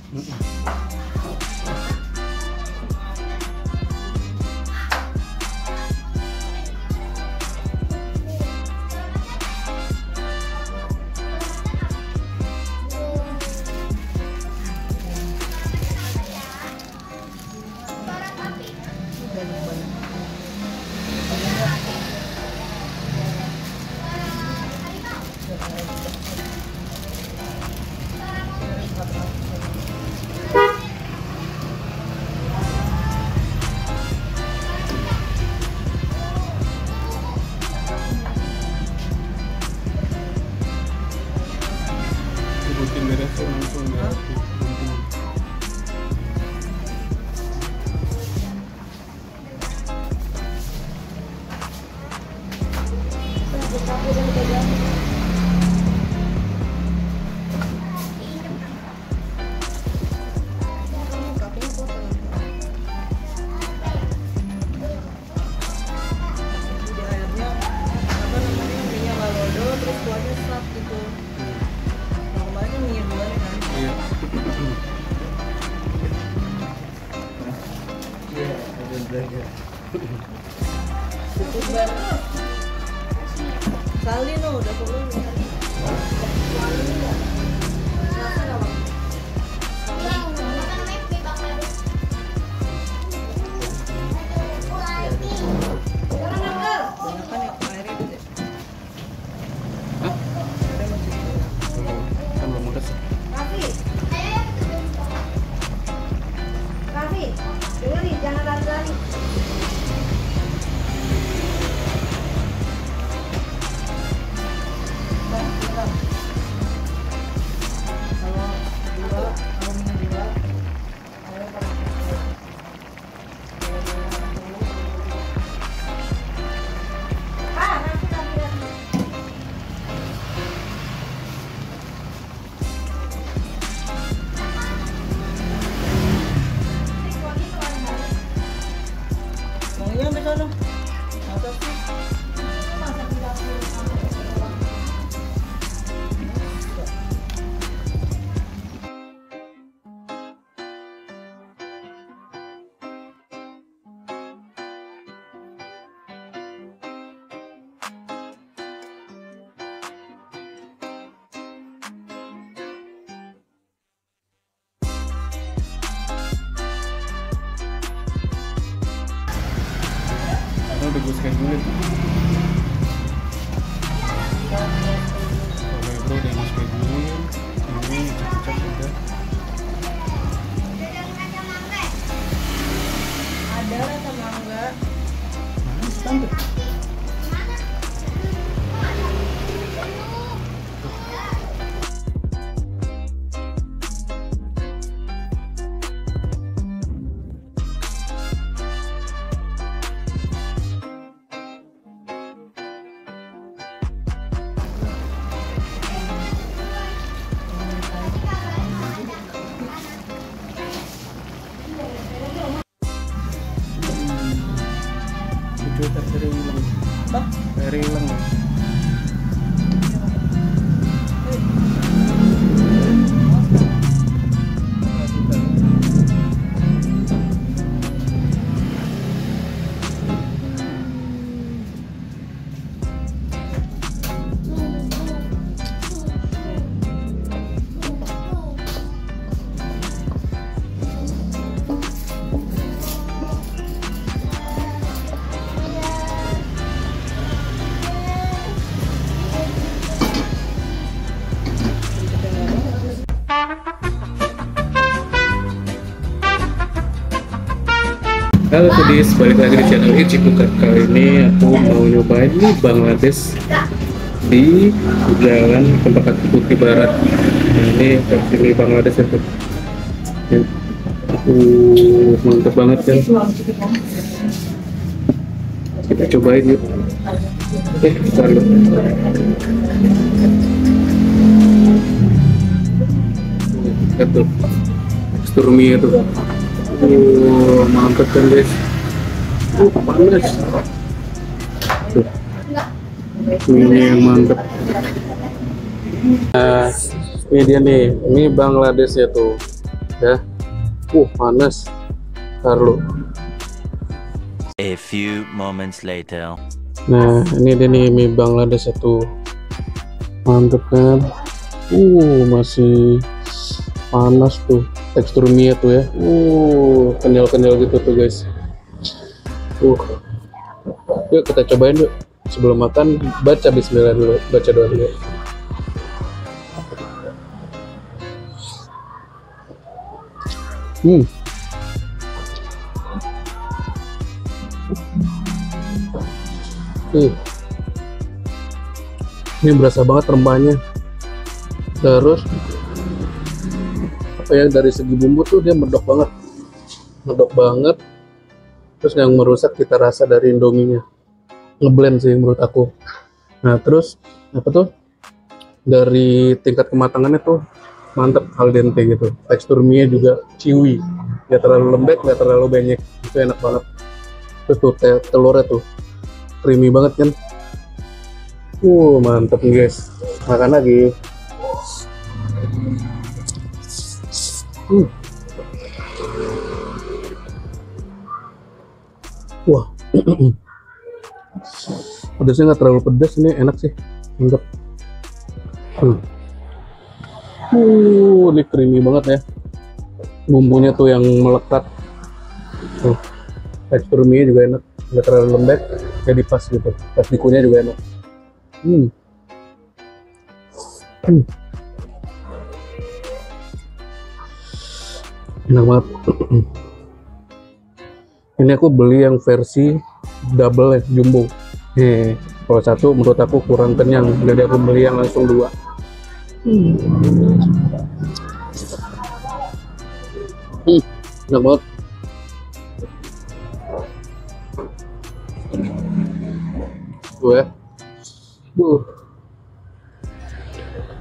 Rutin beres langsung ya. Salino udah turun. Jangan lari-lari. Udah gue schedule. Oke bro, udah gue schedule. Ini cek udah. Ada rasa mangga. Mana standar? Dari hilang. Halo Sudis, balik lagi di channel Icipukar. Kali ini aku mau nyobain nih Bangladesh di Jalan Cempaka Putih Barat. Nah, ini versi mie Bangladesh itu. Mantap banget kan. Kita cobain yuk. Bentar loh. Lihat tuh tekstur mie itu. Mantap kan guys. Panas. Tuh. Mie yang mantap. Nah, ini dia nih, mie Bangladesh ya tuh. Ya. Panas. Ntar lu. A few moments later. Nah, ini dia nih mie Bangladesh satu. Mantep kan? Masih panas tuh. Tekstur mie tuh ya. Kenyal-kenyal gitu tuh guys. Yuk kita cobain yuk. Sebelum makan baca bismillah dulu, baca doa dulu. Ini berasa banget rempahnya. Terus apa ya, dari segi bumbu tuh dia medok banget. Terus yang merusak kita rasa dari indominya, ngeblend sih menurut aku. Nah terus apa tuh, dari tingkat kematangannya tuh mantep, al dente gitu. Tekstur mie juga chewy, nggak terlalu lembek, nggak terlalu banyak, itu enak banget. Terus tuh telurnya tuh creamy banget kan. Mantep guys, makan lagi. Wah, pedasnya nggak terlalu pedas, ini enak sih, mantep. Ini creamy banget ya, bumbunya tuh yang melekat. Tekstur mie juga enak, nggak terlalu lembek, jadi pas gitu. Pas dikunyah juga enak. Enak banget. Ini aku beli yang versi double ya, jumbo. Kalau satu menurut aku kurang kenyang, jadi aku beli yang langsung 2. Enak banget. Tuh ya.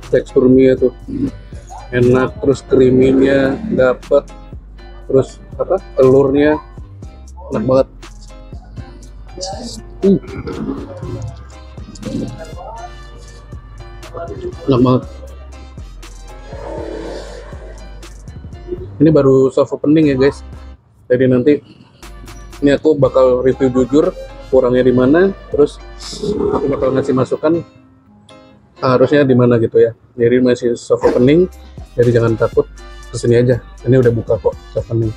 Tekstur mie tuh enak, terus creamy-nya dapet, terus apa, telurnya enak banget. Enak banget. Ini baru soft opening ya guys, jadi nanti ini aku bakal review jujur kurangnya di mana, terus aku bakal ngasih masukan harusnya di mana gitu ya. Jadi masih soft opening, jadi jangan takut, kesini aja. Ini udah buka kok soft opening.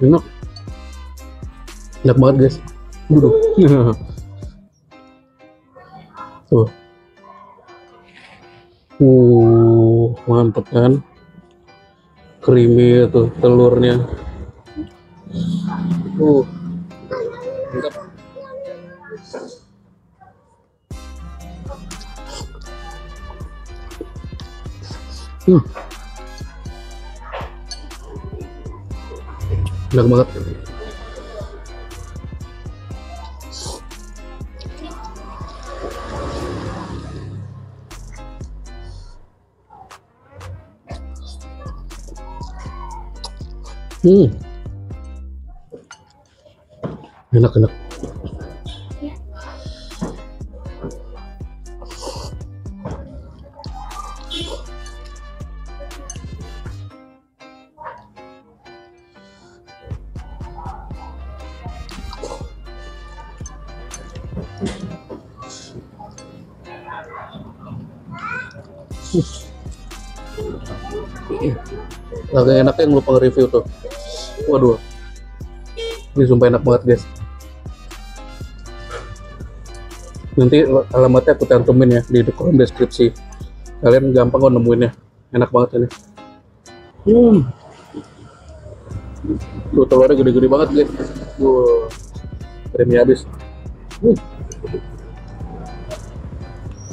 Enak, enak banget guys. Tuh, mantep kan, creamy tuh telurnya. Mantap. Enak banget. Enak. Lagi enaknya yang lupa nge-review tuh. Waduh, ini sumpah enak banget guys. Nanti alamatnya aku cantumin ya di kolom deskripsi, kalian gampang kok nemuinnya. Enak banget ini. Tuh telurnya gede-gede banget guys. Creamy habis.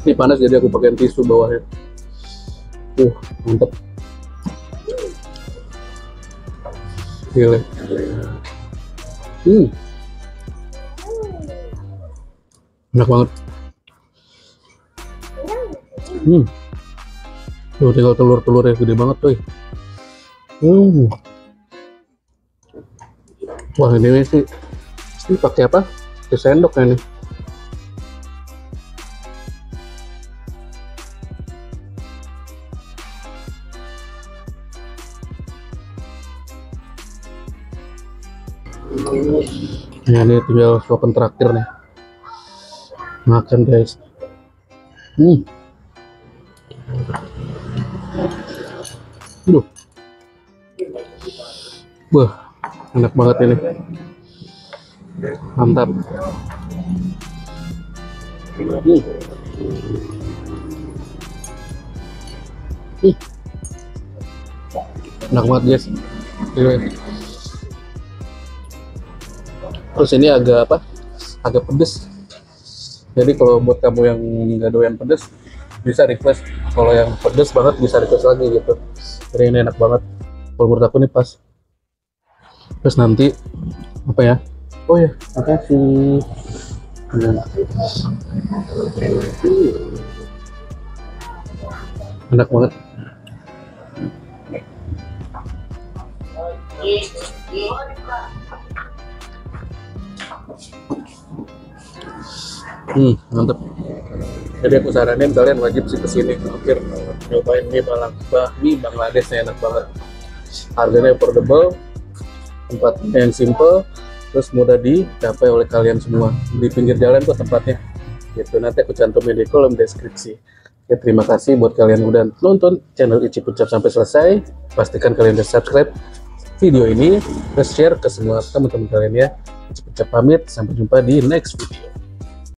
Ini panas jadi aku pakai tisu bawahnya. Mantep. Gila. Enak banget. Tuh tinggal telur-telurnya gede banget tuh. Wah ini sih, ini pakai apa? Pakai sendok ya nih. Ya, ini tinggal suapan terakhir nih. Makan guys. Aduh. Wah, enak banget ini. Mantap. Enak banget guys. Terus ini agak apa? Agak pedes. Jadi kalau buat kamu yang nggak doyan pedes, bisa request. Kalau yang pedes banget bisa request lagi gitu. Jadi ini enak banget. Kalau menurut aku nih pas. Terus nanti apa ya? Oh ya, makasih. Enak banget. Mantep. Jadi aku saranin kalian wajib sih kesini mampir nyobain mie Bangladesh, enak banget. Harganya affordable, tempatnya yang simple, terus mudah dicapai oleh kalian semua. Di pinggir jalan tuh tempatnya. Gitu, nanti aku cantumin di kolom deskripsi. Oke, terima kasih buat kalian yang udah nonton channel Icip Ucap sampai selesai. Pastikan kalian udah subscribe video ini, terus share ke semua teman-teman kalian ya. Icip Ucap pamit, sampai jumpa di next video.